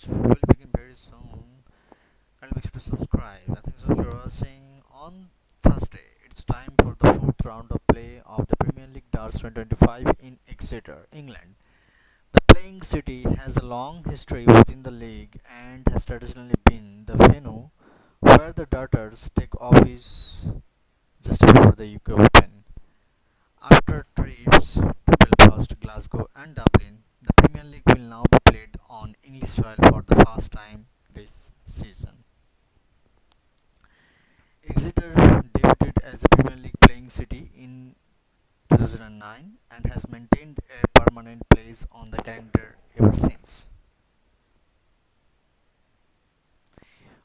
match will begin very soon. And make sure to subscribe. And thanks so much for watching. On Thursday, it's time for the fourth round of play of the Premier League Darts 2025 in Exeter, England. The playing city has a long history within the league and has traditionally been the venue where the Darters take office just before the UK Open. After trips to Belfast, Glasgow and Dublin, the Premier League will now be played on English soil for the first time this season. Exeter debuted as a Premier League playing city in 2009 and has maintained a permanent place on the calendar ever since.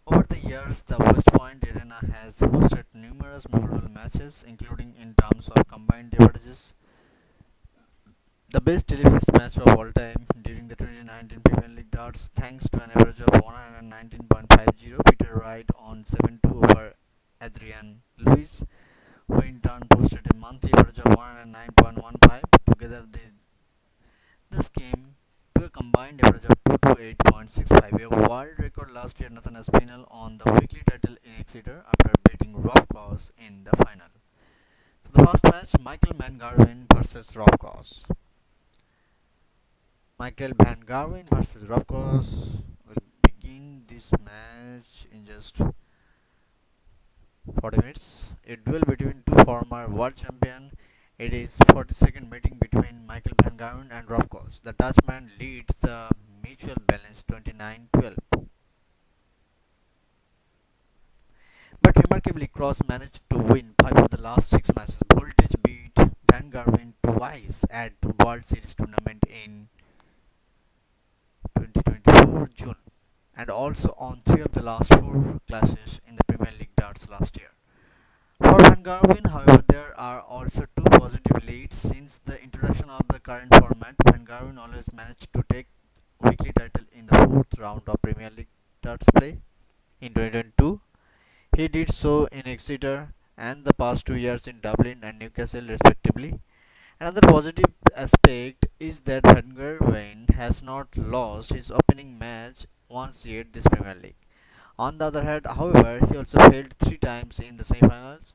Over the years, the West Point Arena has hosted numerous memorable matches, including in terms of combined averages, the best televised match of all time during the 2019 Premier League Darts, thanks to an average of 119.50. Peter Wright on 7-2 over Adrian Lewis, who in turn posted a monthly average of 109.15. Together, this came to a combined average of 228.65, a world record last year. Nathan Aspinall on the weekly title in Exeter after beating Rob Cross in the final. So the first match, Michael Van Gerwen versus Rob Cross. Michael Van Gerwen versus Rob Cross will begin this match in just 40 minutes. A duel between two former world champions. It is 42nd meeting between Michael Van Gerwen and Rob Cross. The Dutchman leads the mutual balance 29-12. But remarkably, Cross managed to win 5 of the last 6 matches. Voltage beat Van Gerwen twice at the World Series tournament in 2024 June, and also on 3 of the last 4 clashes in the Premier League Darts last year. For Van Gerwen, however, there are also 2 positive leads. Since the introduction of the current format, Van Gerwen always managed to take weekly title in the 4th round of Premier League Darts play. In 2022, he did so in Exeter and the past 2 years in Dublin and Newcastle respectively. Another positive aspect is that Van Gerwen has not lost his opening match once yet this Premier League. On the other hand, however, he also failed 3 times in the semi-finals,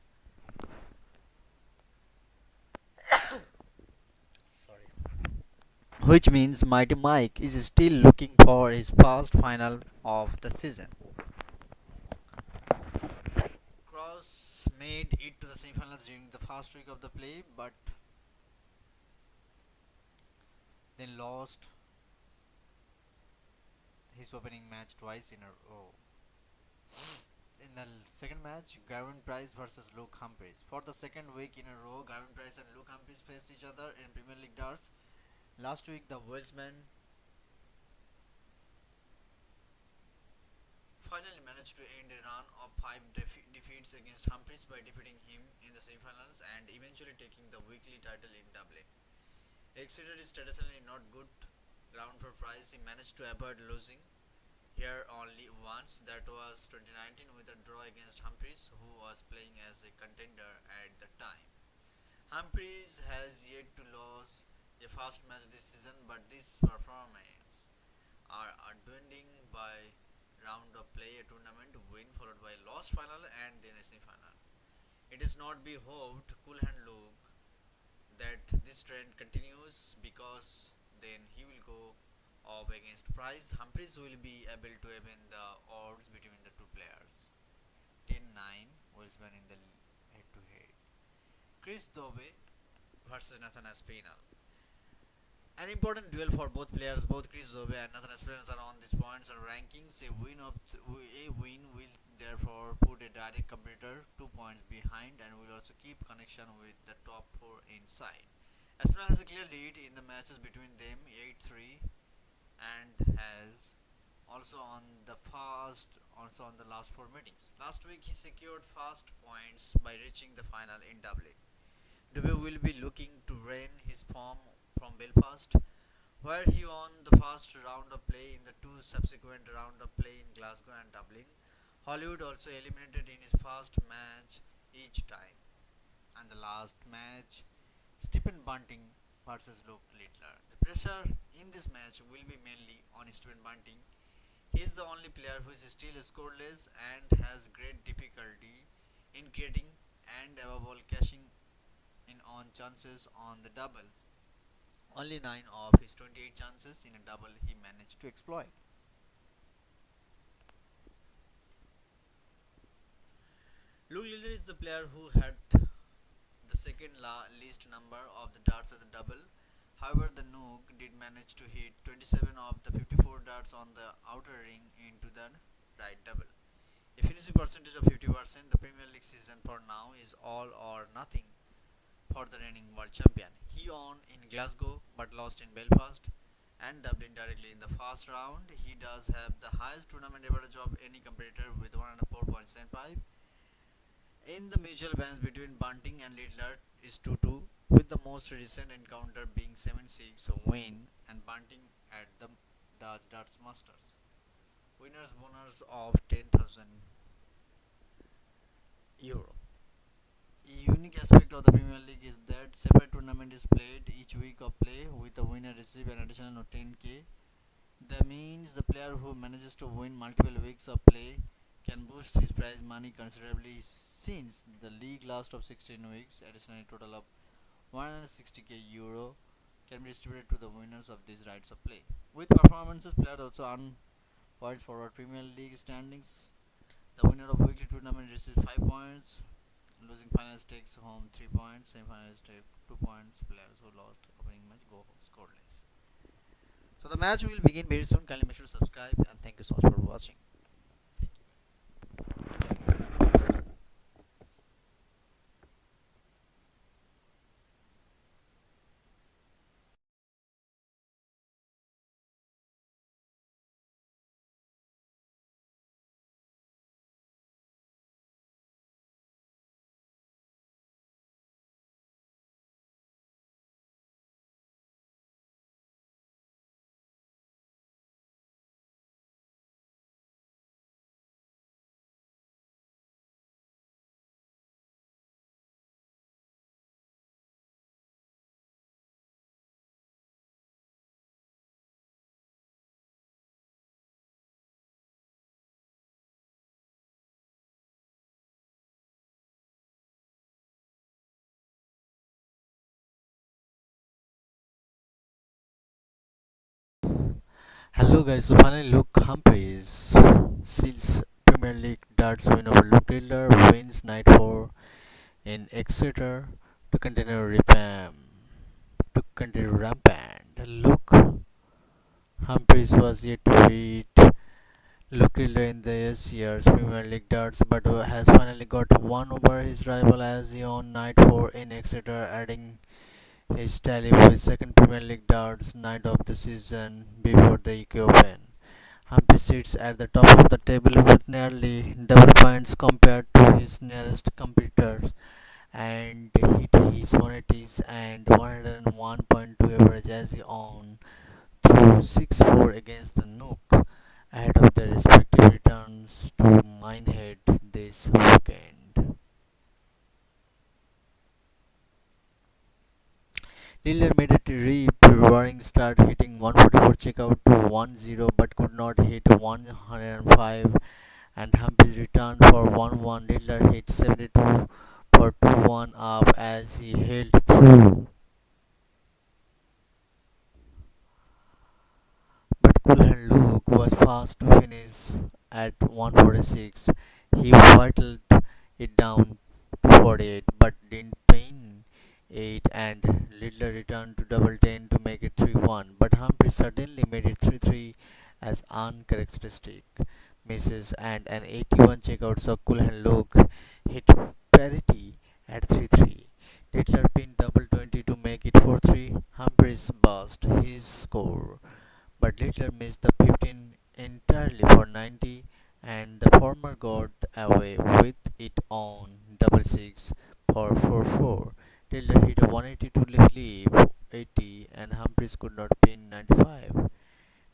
which means Mighty Mike is still looking for his first final of the season. Cross made it to the semi-finals during the first week of the play, but then lost his opening match twice in a row. In the second match, Gavin Price versus Luke Humphries. For the second week in a row, Gavin Price and Luke Humphries face each other in Premier League Darts. Last week, the Welshman finally managed to end a run of 5 defeats against Humphries by defeating him in the semi-finals and eventually taking the weekly title in Dublin. Exeter is traditionally not good ground for Price. He managed to avoid losing here only once, that was 2019 with a draw against Humphries, who was playing as a contender at the time. Humphries has yet to lose a first match this season, but this performance are dwindling by round of play, a tournament win followed by a lost final and then a semi-final. It is not be hoped, cool hand look, that this trend continues, because then he will go off against Price. Humphries will be able to even the odds between the two players. 10-9 Welshman in the head-to-head. Chris Dobey versus Nathan Aspinall. An important duel for both players. Both Chris Dobey and Nathan Aspinall are on these points or rankings. A win will therefore put a direct competitor 2 points behind and will also keep connection with the top 4 inside. Aspinall has a clear lead in the matches between them, 8-3, and has also on the last 4 meetings. Last week he secured fast points by reaching the final in Dublin. Dobey will be looking to rein his form from Belfast, where he won the first round of play in the 2 subsequent round of play in Glasgow and Dublin. Hollywood also eliminated in his first match each time. And the last match, Stephen Bunting versus Luke Littler. The pressure in this match will be mainly on Stephen Bunting. He's the only player who is still scoreless and has great difficulty in creating and above all cashing in on chances on the doubles. Only 9 of his 28 chances in a double he managed to exploit. Luke Liller is the player who had the second least number of the darts at the double. However, the Nook did manage to hit 27 of the 54 darts on the outer ring into the right double. A finishing percentage of 50%, the Premier League season for now is all or nothing for the reigning world champion. He won in Glasgow but lost in Belfast and Dublin directly in the first round. He does have the highest tournament average of any competitor with 104.75. In the mutual balance between Bunting and Littler is 2-2, with the most recent encounter being 7-6 win and Bunting at the Dutch Darts Masters. Winners bonus of 10,000 euro. A unique aspect of the Premier League is that separate tournament is played each week of play with the winner receive an additional 10k. That means the player who manages to win multiple weeks of play can boost his prize money considerably since the league lasts of 16 weeks. Additionally, a total of 160k euro can be distributed to the winners of these rights of play. With performances, players also earn points for Premier League standings. The winner of weekly tournament receives 5 points. Losing finals takes home 3 points. Semi-finals take 2 points. Players who lost opening match go scoreless. So the match will begin very soon. Kindly make sure to subscribe and thank you so much for watching. Hello guys, so finally Luke Humphries seals Premier League darts win over Luke Taylor, wins night 4 in Exeter to continue rampant. Luke Humphries was yet to beat Luke Taylor in this year's Premier League darts but has finally got one over his rival as he on night 4 in Exeter, adding his tally with second Premier League darts night of the season before the UK Open. Humphrey sits at the top of the table with nearly double points compared to his nearest competitors and hit his 180s and 101.2 average as he on through 6-4 against the Nook ahead of their respective returns to Minehead this weekend. Lillard made a rip-roaring start, hitting 144 checkout to 1-0 but could not hit 105, and Humphries returned for 1-1. Lillard hit 72 for 2-1 up as he held through. But Coolhand Luke was fast to finish at 146. He whittled it down to 48 but didn't pin 8, and Littler returned to double 10 to make it 3-1. But Humphrey suddenly made it 3-3 as uncharacteristic misses and an 81 checkout saw Coolhand Luke hit parity at 3-3. Littler pinned double 20 to make it 4-3. Humphreys bust his score, but Littler missed the 15 entirely for 90, and the former got away with it on double 6 for 4-4. Taylor hit a 180 to leave 80, and Humphries could not pin 95.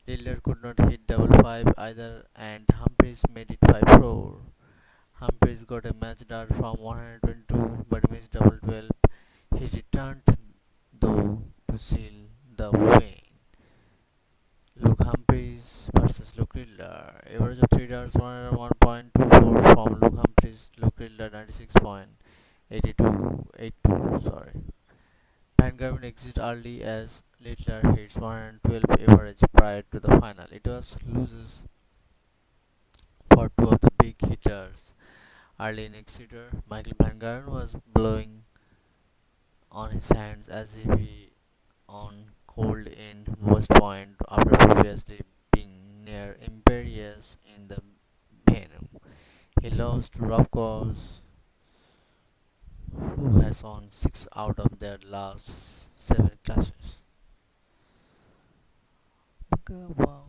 Taylor could not hit double 5 either, and Humphries made it 5-4. Humphries got a match dart from 122 but missed double 12. He returned though to seal the win. Luke Humphries versus Luke Littler. leader. Average of 3 darts 101.24 from Luke Humphries. Luke Riddler 96.82. Sorry. Vanguard exit early as Littler hits 112 average prior to the final. It was loses for two of the big hitters. Early in Exeter, Michael Vanguard was blowing on his hands as if he on cold in West Point after previously being near Imperious in the venue. He lost to Rob Coase, who has won 6 out of their last 7 clashes. Okay, wow.